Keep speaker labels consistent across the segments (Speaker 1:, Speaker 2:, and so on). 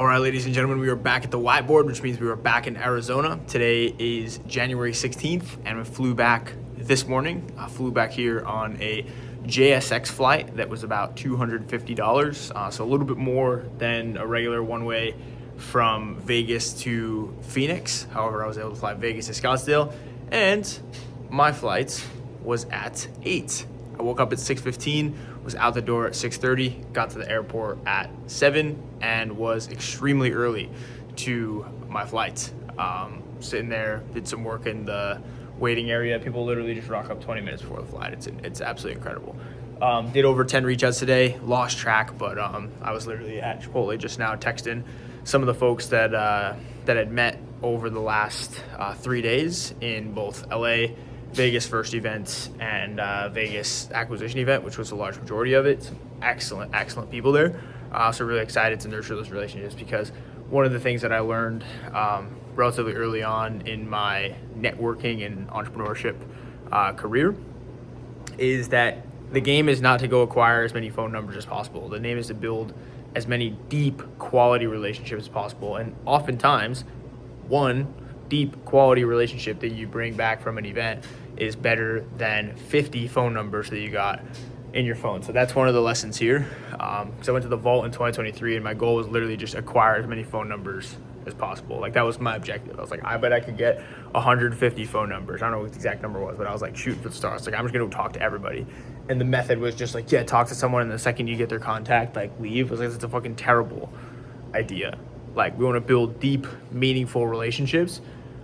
Speaker 1: All right, ladies and gentlemen, we are back at the whiteboard, which means we are back in Arizona. Today is January 16th, and we flew back this morning. I flew back here on a JSX flight that was about $250, so a little bit more than a regular one-way from Vegas to Phoenix. However, I was able to fly Vegas to Scottsdale, and my flight was at 8. I woke up at 6:15, was out the door at 6:30, got to the airport at 7, and was extremely early to my flight. Sitting there, did some work in the waiting area. People literally just rock up 20 minutes before the flight. It's absolutely incredible. Did over 10 reach outs today, lost track, but I was literally at Chipotle just now texting some of the folks that had met over the last 3 days in both LA, Vegas first event, and Vegas acquisition event, which was a large majority of it. Some excellent people there. So really excited to nurture those relationships, because one of the things that I learned relatively early on in my networking and entrepreneurship career is that the game is not to go acquire as many phone numbers as possible. The name is to build as many deep quality relationships as possible. And oftentimes, one deep quality relationship that you bring back from an event is better than 50 phone numbers that you got in your phone. So that's one of the lessons here. So I went to the vault in 2023, and my goal was literally just acquire as many phone numbers as possible. Like, that was my objective. I was like, I bet I could get 150 phone numbers. I don't know what the exact number was, but I was like, shooting for the stars. Like, I'm just gonna talk to everybody. And the method was just like, yeah, talk to someone, and the second you get their contact, like, leave. I was like, it's a fucking terrible idea. Like, we want to build deep, meaningful relationships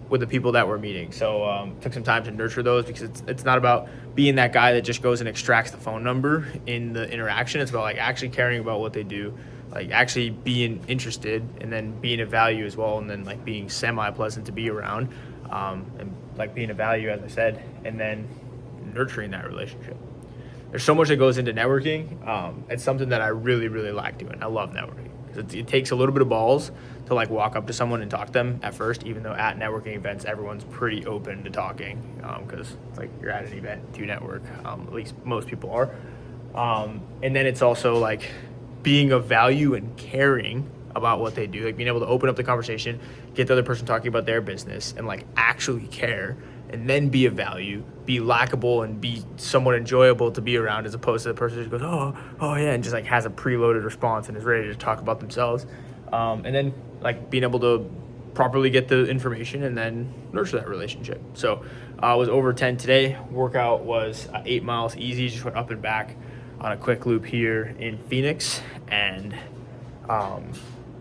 Speaker 1: with the people that we're meeting. So took some time to nurture those, because it's not about being that guy that just goes and extracts the phone number in the interaction. It's about like actually caring about what they do, like actually being interested, and then being a value as well, and then like being semi-pleasant to be around, and like being a value, as I said, and then nurturing that relationship. There's so much that goes into networking. It's something that I really like doing. I love networking, because it takes a little bit of balls to like walk up to someone and talk to them at first, even though at networking events, everyone's pretty open to talking, because it's like you're at an event to network, at least most people are. And then it's also like being of value and caring about what they do, like being able to open up the conversation, get the other person talking about their business, and like actually care, and then be of value, be likable, and be somewhat enjoyable to be around, as opposed to the person who goes, oh yeah, and just like has a preloaded response and is ready to talk about themselves. And then like being able to properly get the information and then nurture that relationship. So I was over 10 today. Workout was 8 miles easy, just went up and back on a quick loop here in Phoenix, and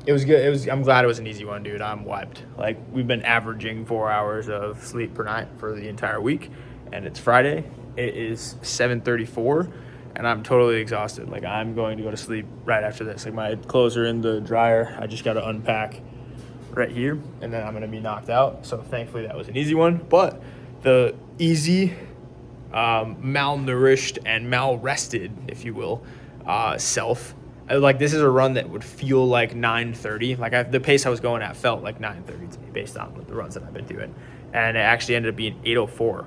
Speaker 1: it was good. I'm glad it was an easy one, dude. I'm wiped. Like, we've been averaging 4 hours of sleep per night for the entire week, and it's Friday. It is 7:34, and I'm totally exhausted. Like, I'm going to go to sleep right after this. Like, my clothes are in the dryer. I just got to unpack right here, and then I'm going to be knocked out. So thankfully that was an easy one. But the easy, malnourished and mal-rested, if you will, self, like, this is a run that would feel like 9:30. Like, the pace I was going at felt like 9:30 to me, based on the runs that I've been doing. And it actually ended up being 8:04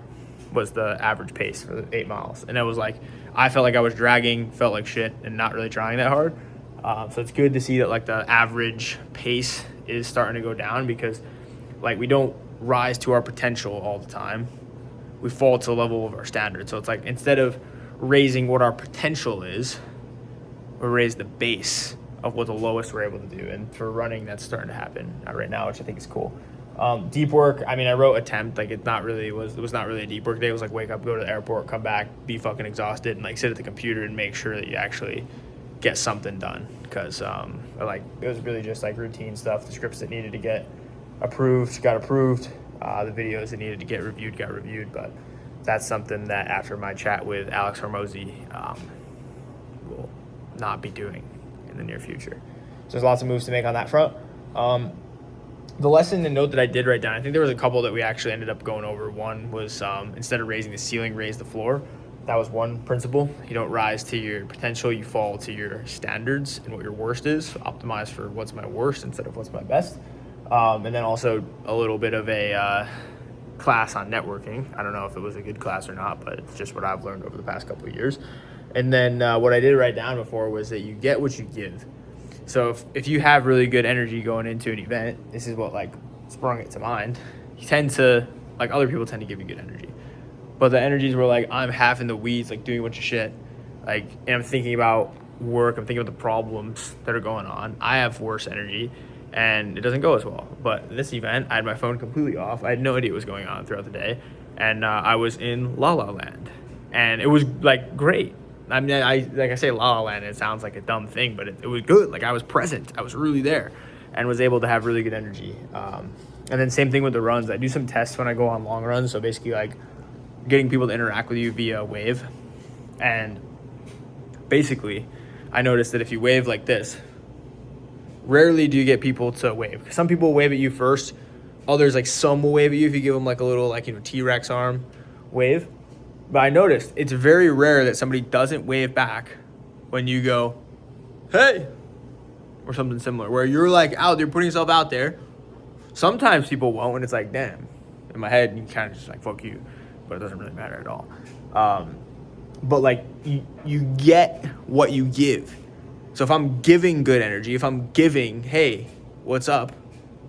Speaker 1: was the average pace for the 8 miles. And it was like, I felt like I was dragging, felt like shit, and not really trying that hard. So it's good to see that like the average pace is starting to go down, because like we don't rise to our potential all the time. We fall to the level of our standard. So it's like, instead of raising what our potential is, we raise the base of what the lowest we're able to do. And for running, that's starting to happen right now, which I think is cool. Deep work, I mean, I wrote attempt, like it was not really a deep work day. It was like wake up, go to the airport, come back, be fucking exhausted, and like sit at the computer and make sure that you actually get something done. Because like it was really just like routine stuff. The scripts that needed to get approved got approved. The videos that needed to get reviewed got reviewed. But that's something that after my chat with Alex Hormozy, will not be doing in the near future. So there's lots of moves to make on that front. The lesson and note that I did write down, I think there was a couple that we actually ended up going over. One was instead of raising the ceiling, raise the floor. That was one principle. You don't rise to your potential, you fall to your standards and what your worst is. So optimize for what's my worst instead of what's my best. And then also a little bit of a class on networking. I don't know if it was a good class or not, but it's just what I've learned over the past couple of years. And then what I did write down before was that you get what you give. So if you have really good energy going into an event, this is what like sprung it to mind. You tend to, like, other people tend to give you good energy. But the energies were like, I'm half in the weeds, like doing a bunch of shit. Like, and I'm thinking about work, I'm thinking about the problems that are going on. I have worse energy and it doesn't go as well. But this event, I had my phone completely off. I had no idea what was going on throughout the day. And I was in La La Land. And it was like great. I mean, like I say La La Land, it sounds like a dumb thing, but it was good. Like, I was present. I was really there and was able to have really good energy. And then same thing with the runs. I do some tests when I go on long runs. So basically, like, getting people to interact with you via wave. And basically, I noticed that if you wave like this, rarely do you get people to wave. Some people wave at you first. Others, like, some will wave at you if you give them like a little, like, T-Rex arm wave. But I noticed it's very rare that somebody doesn't wave back when you go, hey, or something similar, where you're like out there putting yourself out there. Sometimes people won't, and it's like, damn. In my head, you kind of just like, fuck you. But it doesn't really matter at all. But like, you get what you give. So if I'm giving good energy, if I'm giving, hey, what's up,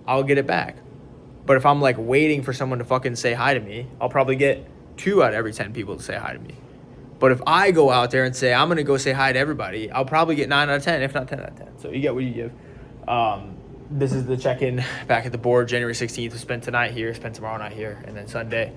Speaker 1: I'll get it back. But if I'm like waiting for someone to fucking say hi to me, I'll probably get 2 out of every 10 people to say hi to me. But if I go out there and say, I'm going to go say hi to everybody, I'll probably get 9 out of 10, if not 10 out of 10. So you get what you give. This is the check-in back at the board, January 16th. We'll spend tonight here, spend tomorrow night here, and then Sunday,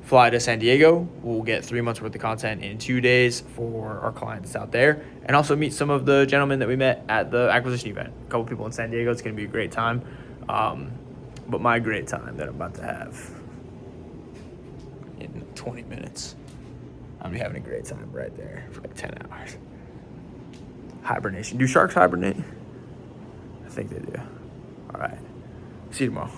Speaker 1: fly to San Diego. We'll get 3 months worth of content in 2 days for our clients out there, and also meet some of the gentlemen that we met at the acquisition event. A couple people in San Diego. It's going to be a great time. But my great time that I'm about to have in 20 minutes, I'm having a great time right there for like 10 hours. Hibernation. Do sharks hibernate? I think they do. All right. See you tomorrow.